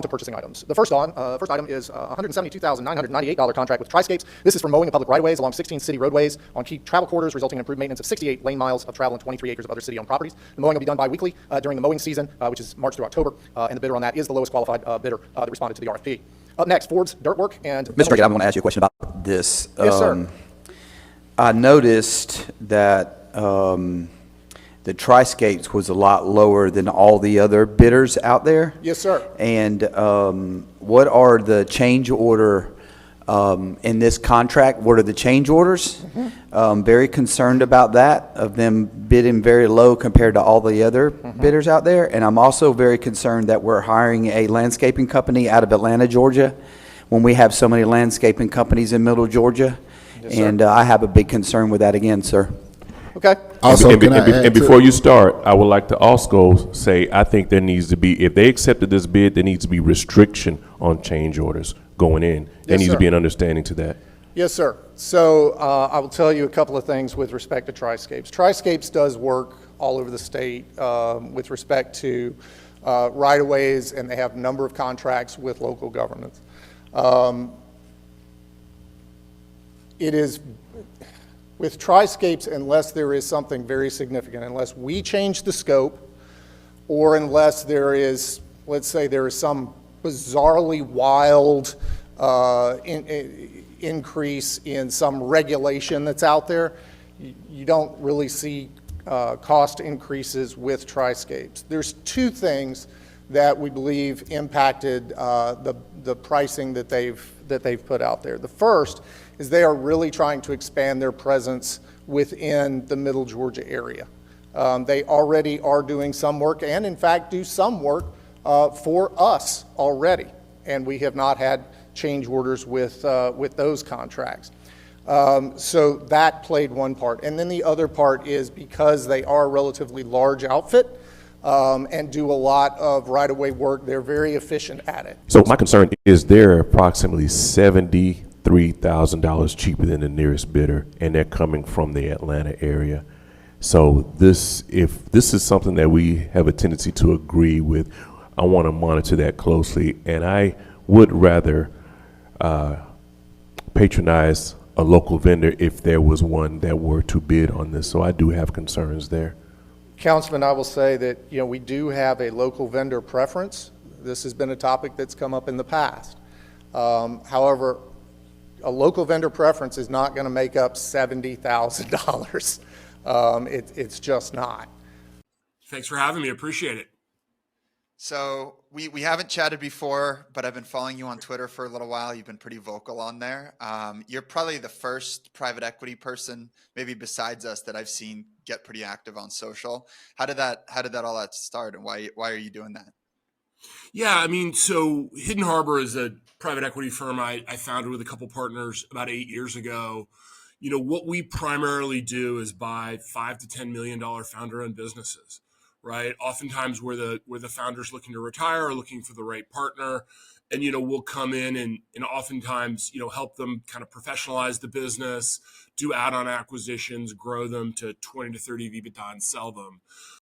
to purchasing items. The first item is a $172,998 contract with Triscapes. This is for mowing of public right-of-ways along 16 city roadways on key travel corridors, resulting in improved maintenance of 68 lane miles of travel and 23 acres of other city-owned properties. The mowing will be done bi-weekly during the mowing season, which is March through October, and the bidder on that is the lowest qualified bidder that responded to the RFP. Up next, Ford's Dirt Work and... Mr. Drake, I want to ask you a question about this. Yes, sir. I noticed that the Triscapes was a lot lower than all the other bidders out there. Yes, sir. And what are the change order in this contract? What are the change orders? Very concerned about that, of them bidding very low compared to all the other bidders out there. And I'm also very concerned that we're hiring a landscaping company out of Atlanta, Georgia, when we have so many landscaping companies in Middle Georgia. Yes, sir. And I have a big concern with that again, sir. Okay. Also, and before you start, I would like to also say, I think there needs to be, if they accepted this bid, there needs to be restriction on change orders going in. There needs to be an understanding to that. Yes, sir. So I will tell you a couple of things with respect to Triscapes. Triscapes does work all over the state with respect to right-of-ways, and they have a number of contracts with local governments. It is... With Triscapes, unless there is something very significant, unless we change the scope, or unless there is, let's say there is some bizarrely wild increase in some regulation that's out there, you don't really see cost increases with Triscapes. There's two things that we believe impacted the pricing that they've put out there. The first is they are really trying to expand their presence within the Middle Georgia area. They already are doing some work, and in fact do some work for us already, and we have not had change orders with those contracts. So that played one part. And then the other part is because they are a relatively large outfit and do a lot of right-of-way work, they're very efficient at it. So my concern is they're approximately $73,000 cheaper than the nearest bidder, and they're coming from the Atlanta area. So if this is something that we have a tendency to agree with, I want to monitor that closely, and I would rather patronize a local vendor if there was one that were to bid on this. So I do have concerns there. Councilman, I will say that we do have a local vendor preference. This has been a topic that's come up in the past. However, a local vendor preference is not going to make up $70,000. It's just not. Thanks for having me. Appreciate it. So we haven't chatted before, but I've been following you on Twitter for a little while. You've been pretty vocal on there. You're probably the first private equity person, maybe besides us, that I've seen get pretty active on social. How did that all start, and why are you doing that? Yeah, I mean, so Hidden Harbor is a private equity firm I founded with a couple partners about 8 years ago. What we primarily do is buy $5 to $10 million founder-owned businesses. Right. Oftentimes we're the founders looking to retire or looking for the right partner. And, we'll come in and oftentimes, help them kind of professionalize the business, do add-on acquisitions, grow them to 20 to 30 of EBITDA and sell them.